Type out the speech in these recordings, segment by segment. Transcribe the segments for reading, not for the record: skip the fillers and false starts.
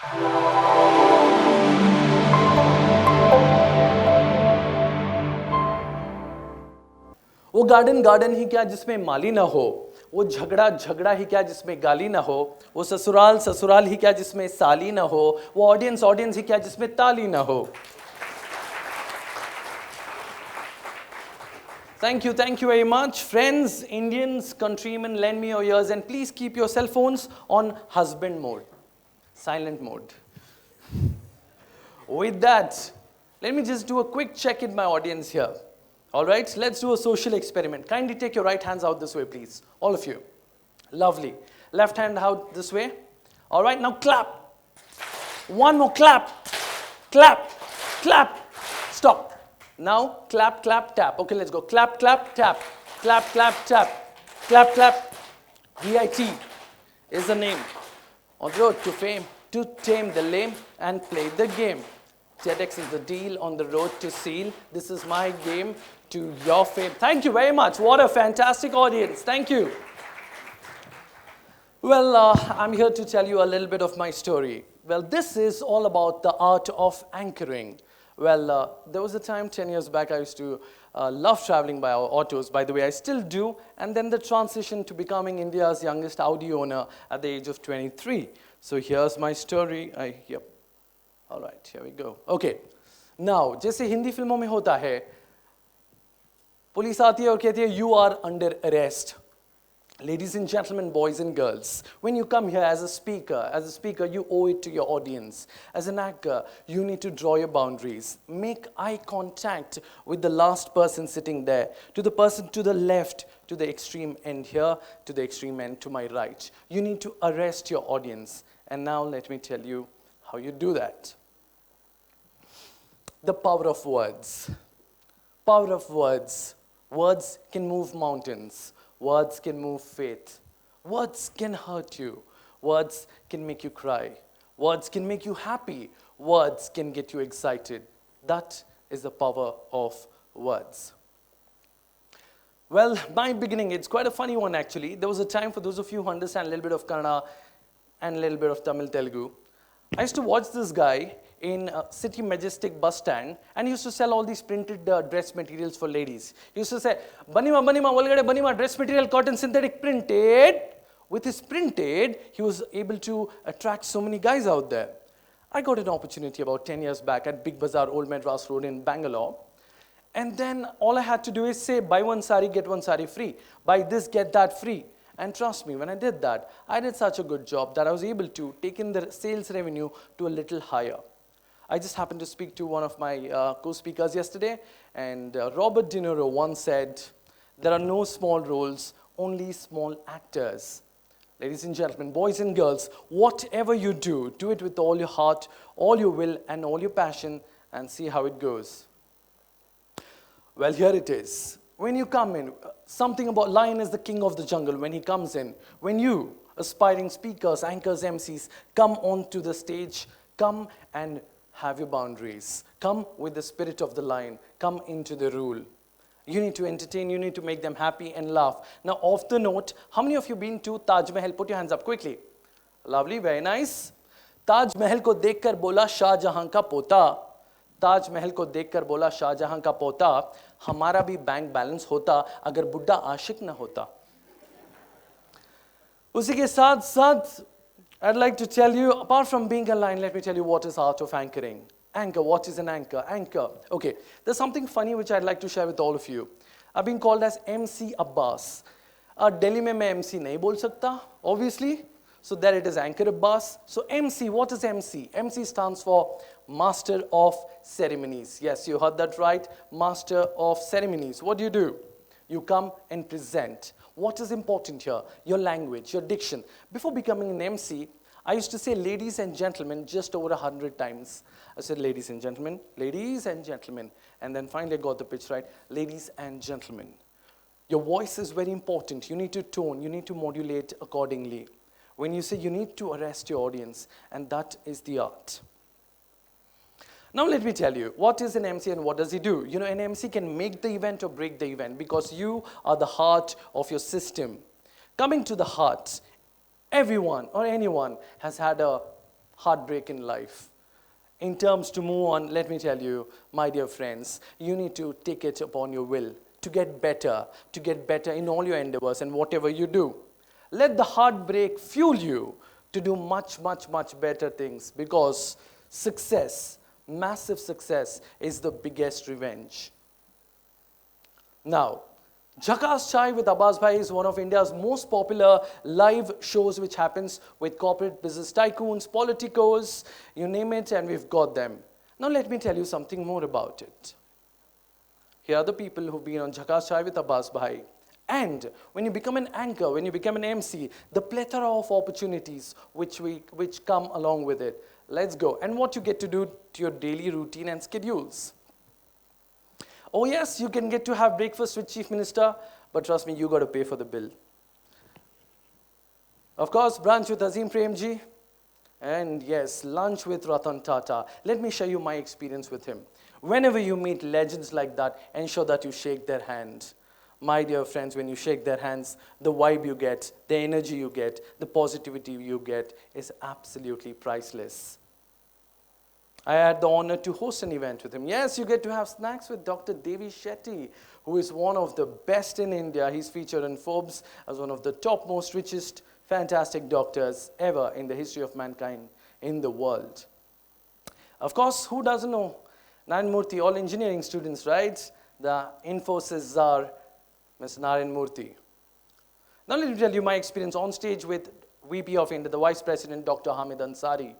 वो garden garden ही क्या जिसमें माली ना हो, वो झगड़ा झगड़ा ही क्या जिसमें गाली ना हो, वो ससुराल ससुराल ही क्या जिसमें साली ना हो, वो ऑडियंस ऑडियंस ही क्या जिसमें ताली ना हो. Thank you very much. Friends, Indians, countrymen, lend me your ears and please keep your cell phones on husband mode, silent mode. With that, let me just do a quick check in my audience here. All right, let's do a social experiment. Kindly take your right hands out this way, please. All of you. Lovely. Left hand out this way. All right, now clap. One more clap. Clap. Clap. Stop. Now clap, clap, tap. Okay, let's go. Clap, clap, tap. Clap, clap, tap. Clap, clap. VIT is the name. On the road to fame, to tame the lame and play the game. TEDx is the deal on the road to seal. This is my game to your fame. Thank you very much. What a fantastic audience. Thank you. Well, I'm here to tell you a little bit of my story. Well, this is all about the art of anchoring. Well, there was a time 10 years back I used to love traveling by autos. By the way, I still do. And then the transition to becoming India's youngest Audi owner at the age of 23. So here's my story. Yep. All right, here we go. Okay. Now, जैसे हिंदी फिल्मों में होता है, police आती है और कहती है, you are under arrest. Ladies and gentlemen, boys and girls, when you come here as a speaker, you owe it to your audience. As an actor, you need to draw your boundaries. Make eye contact with the last person sitting there, to the person to the left, to the extreme end here, to the extreme end to my right. You need to arrest your audience. And now let me tell you how you do that. The power of words. Power of words. Words can move mountains. Words can move faith. Words can hurt you. Words can make you cry. Words can make you happy. Words can get you excited. That is the power of words. Well, my beginning, it's quite a funny one actually. There was a time, for those of you who understand a little bit of Kannada and a little bit of Tamil Telugu, I used to watch this guy in City Majestic bus stand, and he used to sell all these printed dress materials for ladies. He used to say, Banima, Olgade, Banima, dress material, cotton, synthetic, printed. With his printed, he was able to attract so many guys out there. I got an opportunity about 10 years back at Big Bazaar, Old Madras Road in Bangalore. And then all I had to do is say, buy one sari, get one sari free. Buy this, get that free. And trust me, when I did that, I did such a good job that I was able to take in the sales revenue to a little higher. I just happened to speak to one of my co-speakers yesterday, and Robert De Niro once said, there are no small roles, only small actors. Ladies and gentlemen, boys and girls, whatever you do it with all your heart, all your will, and all your passion, and see how it goes. Well, here it is. When you come in, something about lion is the king of the jungle when he comes in. When you, aspiring speakers, anchors, MCs, come onto the stage, come and have your boundaries. Come with the spirit of the lion. Come into the rule. You need to entertain, you need to make them happy and laugh. Now, off the note, how many of you been to Taj Mahal? Put your hands up quickly. Lovely, very nice. Taj Mahal ko dekhkar bola Shah Jahan ka pota. Taj Mahal को देखकर बोला शाहजहां का पोता, हमारा भी bank balance होता अगर बुड्ढा आशिक न होता. उसी के साथ साथ I'd like to tell you, apart from being a lion, let me tell you what is art of anchoring. Anchor, what is an anchor? Anchor. Okay, there's something funny which I'd like to share with all of you. I've been called as MC Abbas. Delhi में मैं MC नहीं बोल सकता, obviously. So there it is, Anchor Abbas. So MC, what is MC? MC stands for Master of Ceremonies. Yes, you heard that right. Master of Ceremonies. What do? You come and present. What is important here? Your language, your diction. Before becoming an MC, I used to say ladies and gentlemen just over 100 times. I said ladies and gentlemen, ladies and gentlemen. And then finally I got the pitch right, ladies and gentlemen. Your voice is very important. You need to tone, you need to modulate accordingly. When you say you need to arrest your audience, and that is the art. Now let me tell you, what is an MC and what does he do? You know, an MC can make the event or break the event because you are the heart of your system. Coming to the heart, everyone or anyone has had a heartbreak in life. In terms to move on, let me tell you, my dear friends, you need to take it upon your will to get better in all your endeavors and whatever you do. Let the heartbreak fuel you to do much, much, much better things, because success, massive success, is the biggest revenge. Now, Jhakaas Chai with Abbas Bhai is one of India's most popular live shows, which happens with corporate business tycoons, politicos, you name it, and we've got them. Now let me tell you something more about it. Here are the people who've been on Jhakaas Chai with Abbas Bhai. And when you become an anchor, when you become an MC, the plethora of opportunities which come along with it. Let's go. And what you get to do to your daily routine and schedules. Oh yes, you can get to have breakfast with Chief Minister, but trust me, you got to pay for the bill. Of course, brunch with Azim Premji, and yes, lunch with Ratan Tata. Let me share you my experience with him. Whenever you meet legends like that, ensure that you shake their hand. My dear friends, when you shake their hands, the vibe you get, the energy you get, the positivity you get is absolutely priceless. I had the honor to host an event with him. Yes, you get to have snacks with Dr. Devi Shetty, who is one of the best in India. He's featured in Forbes as one of the top most richest, fantastic doctors ever in the history of mankind in the world. Of course, who doesn't know? Narayan Murthy, all engineering students, right? The Infosys czar, Mr. Narayan Murthy. Now let me tell you my experience on stage with VP of India, the Vice President, Dr. Hamid Ansari.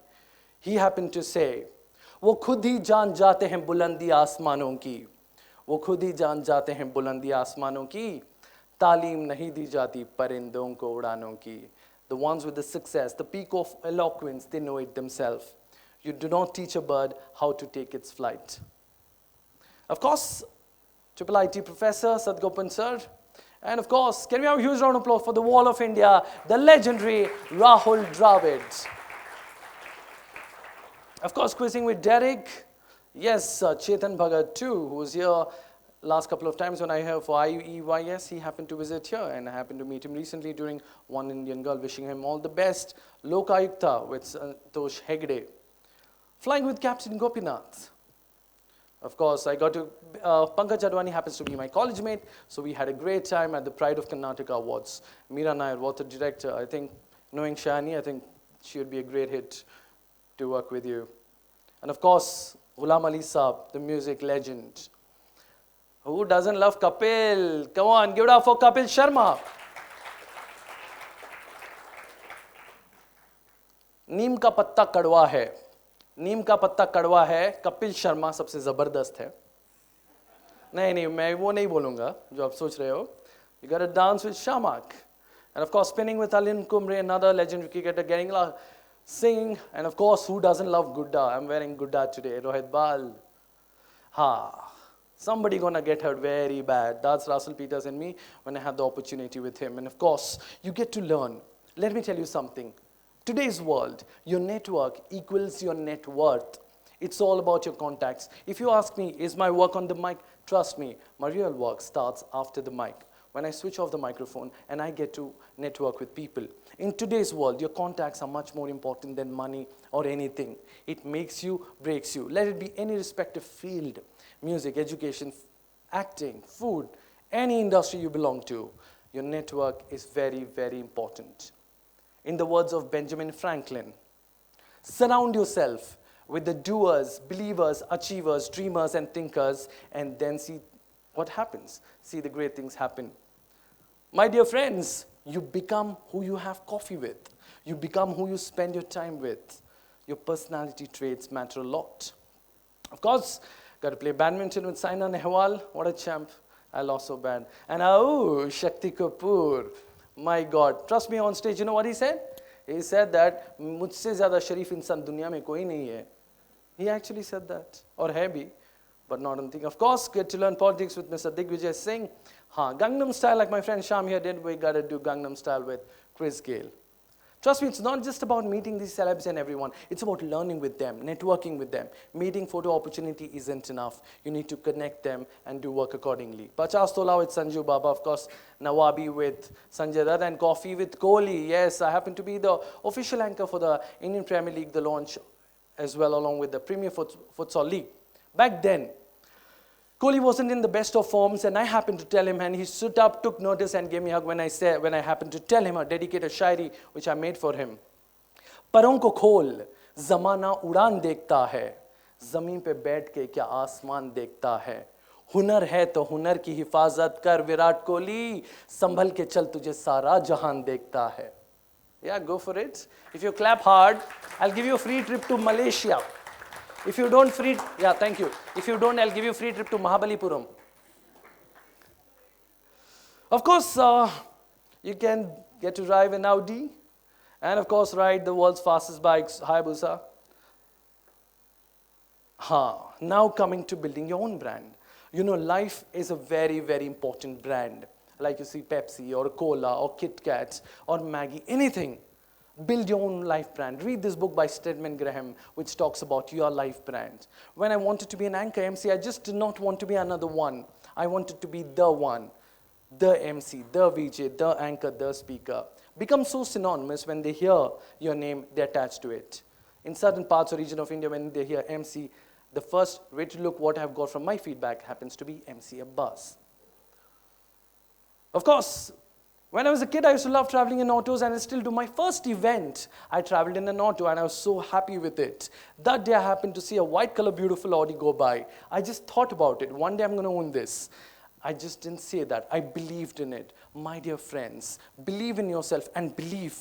He happened to say, वो खुद ही जान जाते हैं बुलंदी आसमानों की, वो खुद ही जान जाते हैं बुलंदी आसमानों की, तालीम नहीं दी जाती परिंदों को उड़ानों की. The ones with the success, the peak of eloquence, they know it themselves. You do not teach a bird how to take its flight. Of course, Triple IT Professor Sadgopan Sir. And of course, can we have a huge round of applause for the Wall of India, the legendary Rahul Dravid. Of course, quizzing with Derek. Yes, Chetan Bhagat too, who was here last couple of times when I heard for IEYS. He happened to visit here, and I happened to meet him recently during One Indian Girl, wishing him all the best. Lokayukta with Santosh Hegde. Flying with Captain Gopinath. Of course, I got to, Pankaj Advani happens to be my college mate, so we had a great time at the Pride of Karnataka Awards. Meera Nair, water director, I think, knowing Shani, I think she would be a great hit to work with you. And of course, Ghulam Ali Saab, the music legend. Who doesn't love Kapil? Come on, give it up for Kapil Sharma. नीम का पत्ता कड़वा है, नीम का पत्ता कड़वा है, कपिल शर्मा सबसे जबरदस्त है. नहीं, मैं वो नहीं बोलूँगा जो आप सोच रहे हो. You got to dance with Shamak. And of course, spinning with Alin Kumre, another legendary cricketer, getting singing, and of course, who doesn't love Gudda? I'm wearing Gudda today, Rohit Bal. Somebody gonna get hurt very bad. That's Russell Peters and me when I had the opportunity with him. And of course, you get to learn. Let me tell you something. Today's world, your network equals your net worth. It's all about your contacts. If you ask me, is my work on the mic? Trust me, my real work starts after the mic. When I switch off the microphone and I get to network with people. In today's world, your contacts are much more important than money or anything. It makes you, breaks you. Let it be any respective field, music, education, acting, food, any industry you belong to. Your network is very, very important. In the words of Benjamin Franklin, surround yourself with the doers, believers, achievers, dreamers, and thinkers, and then see what happens. See the great things happen. My dear friends, you become who you have coffee with. You become who you spend your time with. Your personality traits matter a lot. Of course, got to play badminton with Saina Nehwal. What a champ. I lost so bad. And Shakti Kapoor. My God. Trust me, on stage, you know what he said? He said that, मुझसे ज़्यादा शरीफ इंसान दुनिया में कोई नहीं है. He actually said that. Or hai bhi, but not on thing. Of course, get to learn politics with Mr. Digvijay Singh. Gangnam Style, like my friend Sham here did, we got to do Gangnam Style with Chris Gale. Trust me, it's not just about meeting these celebs and everyone. It's about learning with them, networking with them. Meeting photo opportunity isn't enough. You need to connect them and do work accordingly. Pachas Tola with Sanju Baba, of course, Nawabi with Sanjay Dutt, and Coffee with Kohli. Yes, I happen to be the official anchor for the Indian Premier League, the launch as well, along with the Premier Futsal League. Back then, Kohli wasn't in the best of forms, and I happened to tell him, and he stood up, took notice, and gave me a hug when I happened to tell him a dedicated shairi which I made for him. परों को खोल, ज़माना उड़ान देखता है, ज़मीन पे बैठ के क्या आसमान देखता है. हुनर है तो हुनर की हिफाजत कर विराट कोहली, संभल के चल तुझे सारा जहान देखता है. Yeah, go for it. If you clap hard, I'll give you a free trip to Malaysia. If you don't thank you. If you don't, I'll give you a free trip to Mahabalipuram. Of course, you can get to drive an Audi, and of course, ride the world's fastest bikes, Hayabusa. Now coming to building your own brand. You know, life is a very, very important brand. Like you see Pepsi or Cola or Kit Kat or Maggie, anything. Build your own life brand. Read this book by Stedman Graham, which talks about your life brand. When I wanted to be an anchor MC, I just did not want to be another one. I wanted to be the one, the MC, the VJ, the anchor, the speaker. Become so synonymous when they hear your name, they attach to it. In certain parts or region of India, when they hear MC, the first way to look what I've got from my feedback happens to be MC ABBAS. Of course, when I was a kid, I used to love traveling in autos, and I still do. My first event, I traveled in an auto, and I was so happy with it. That day, I happened to see a white color, beautiful Audi go by. I just thought about it. One day, I'm going to own this. I just didn't say that. I believed in it. My dear friends, believe in yourself and believe.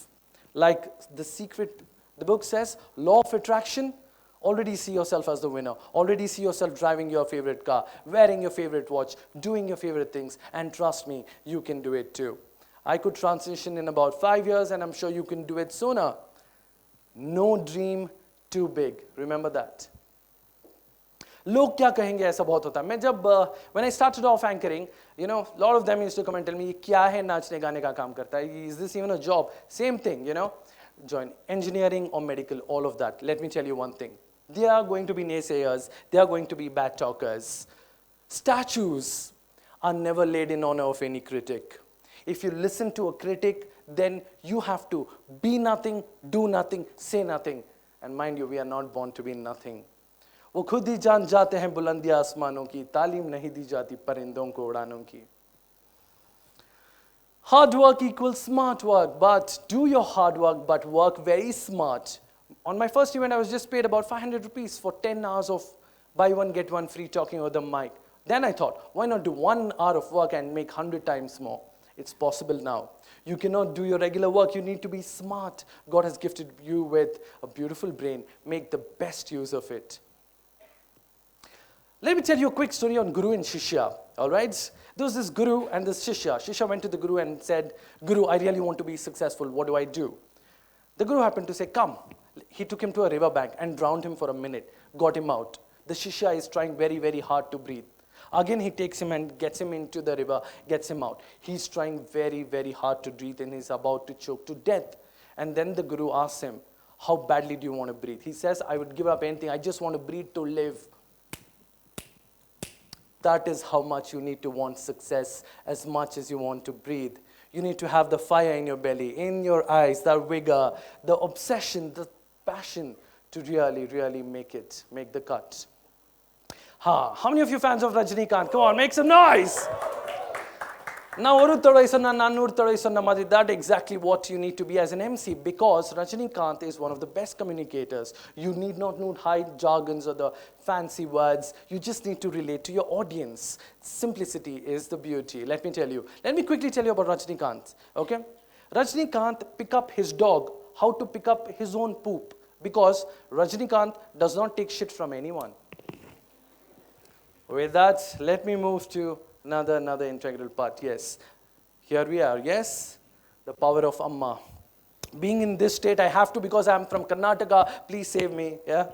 Like the book says, law of attraction. Already see yourself as the winner. Already see yourself driving your favorite car, wearing your favorite watch, doing your favorite things. And trust me, you can do it too. I could transition in about 5 years, and I'm sure you can do it sooner. No dream too big. Remember that. लोग क्या कहेंगे ऐसा बहुत होता है. मैं जब when I started off anchoring, you know, a lot of them used to come and tell me, क्या है नाचने गाने का काम करता है? Is this even a job? Same thing, you know. Join engineering or medical, all of that. Let me tell you one thing. There are going to be naysayers. There are going to be bad talkers. Statues are never laid in honor of any critic. If you listen to a critic, then you have to be nothing, do nothing, say nothing. And mind you, we are not born to be nothing. वो खुद ही जान जाते हैं बुलंदियां आसमानों की, तालीम नहीं दी जाती परिंदों को उड़ानों की. Hard work equals smart work, but do your hard work, but work very smart. On my first event, I was just paid about 500 rupees for 10 hours of buy one, get one free talking over the mic. Then I thought, why not do 1 hour of work and make 100 times more? It's possible now. You cannot do your regular work. You need to be smart. God has gifted you with a beautiful brain. Make the best use of it. Let me tell you a quick story on Guru and Shishya. All right? There was this Guru and this Shishya. Shishya went to the Guru and said, Guru, I really want to be successful. What do I do? The Guru happened to say, come. He took him to a river bank and drowned him for a minute, got him out. The Shishya is trying very, very hard to breathe. Again, he takes him and gets him into the river, gets him out. He's trying very, very hard to breathe, and he's about to choke to death. And then the Guru asks him, how badly do you want to breathe? He says, I would give up anything. I just want to breathe to live. That is how much you need to want success as much as you want to breathe. You need to have the fire in your belly, in your eyes, the vigor, the obsession, the passion to really, really make the cut. How many of you fans of Rajinikanth? Come on, make some noise. Now, that exactly what you need to be as an MC, because Rajinikanth is one of the best communicators. You need not know high jargons or the fancy words. You just need to relate to your audience. Simplicity is the beauty. Let me tell you. Let me quickly tell you about Rajinikanth. Okay? Rajinikanth pick up his dog, how to pick up his own poop, because Rajinikanth does not take shit from anyone. With that, let me move to another integral part. Yes, here we are. Yes, the power of AMMA. Being in this state, I have to, because I'm from Karnataka. Please save me. Yeah,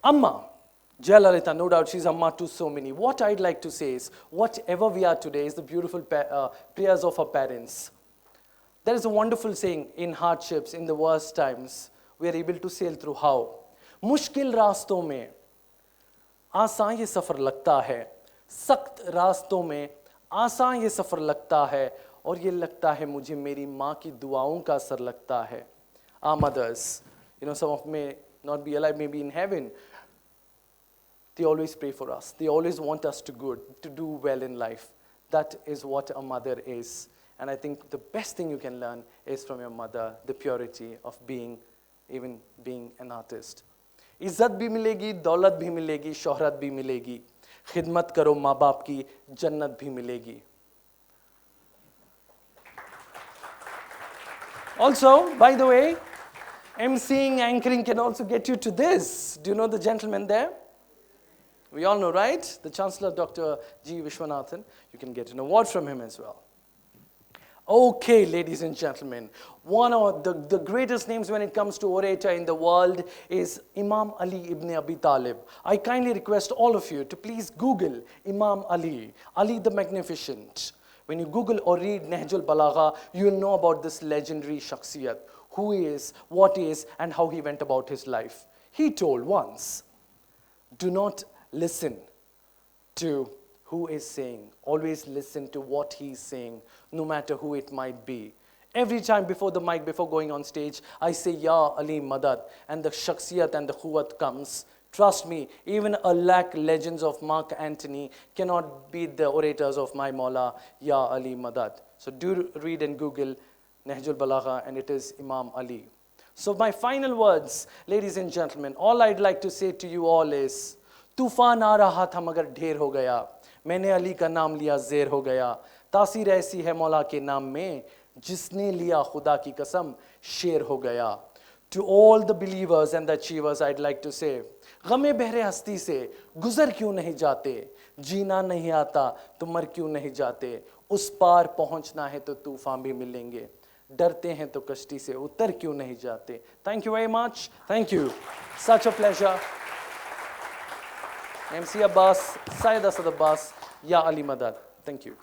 AMMA, Jayalalitha, no doubt she's AMMA to so many. What I'd like to say is, whatever we are today is the beautiful prayers of our parents. There is a wonderful saying, in hardships, in the worst times, we are able to sail through how? मुश्किल रास्तों में आसान ये सफ़र लगता है, सख्त रास्तों में आसान ये सफ़र लगता है, और ये लगता है मुझे मेरी माँ की दुआओं का असर लगता है. Our mothers, some of may not be alive, maybe in heaven, they always pray for us. They always want us to do well in life. That is what a mother is. And I think the best thing you can learn is from your mother, the purity of being an artist. इज्जत भी मिलेगी, दौलत भी मिलेगी, शोहरत भी मिलेगी. खिदमत करो माँ बाप की, जन्नत भी मिलेगी. Also, by the way, emceeing, anchoring can also get you to this. Do you know the gentleman there? We all know, right? The Chancellor, Dr. G. Vishwanathan. You can get an award from him as well. Okay, ladies and gentlemen, one of the greatest names when it comes to orator in the world is Imam Ali ibn Abi Talib. I kindly request all of you to please Google Imam Ali, Ali the Magnificent. When you Google or read Nahjul Balagha, you will know about this legendary shakhsiyat, who he is, what he is, and how he went about his life. He told once, do not listen to who is saying. Always listen to what he's saying, no matter who it might be. Every time before the mic, before going on stage, I say, Ya Ali Madad, and the shakhsiyat and the quwwat comes. Trust me, even a lakh legends of Mark Antony cannot beat the orators of my Mawla, Ya Ali Madad. So do read and Google Nahjul Balagha, and it is Imam Ali. So my final words, ladies and gentlemen, all I'd like to say to you all is, तूफान आ रहा था मगर ढेर हो गया, मैंने अली का नाम लिया ज़ेर हो गया, तासीर ऐसी है मौला के नाम में, जिसने लिया खुदा की कसम शेर हो गया. To all the believers and the achievers, I'd like to say, गमे बहरे हस्ती से गुजर क्यों नहीं जाते, जीना नहीं आता तो मर क्यों नहीं जाते, उस पार पहुंचना है तो तूफान भी मिलेंगे, डरते हैं तो कश्ती से उतर क्यों नहीं जाते. Thank you very much. Thank you. Such a pleasure. MC Abbas, Syed Asad Abbas, Ya Ali Madad. Thank you.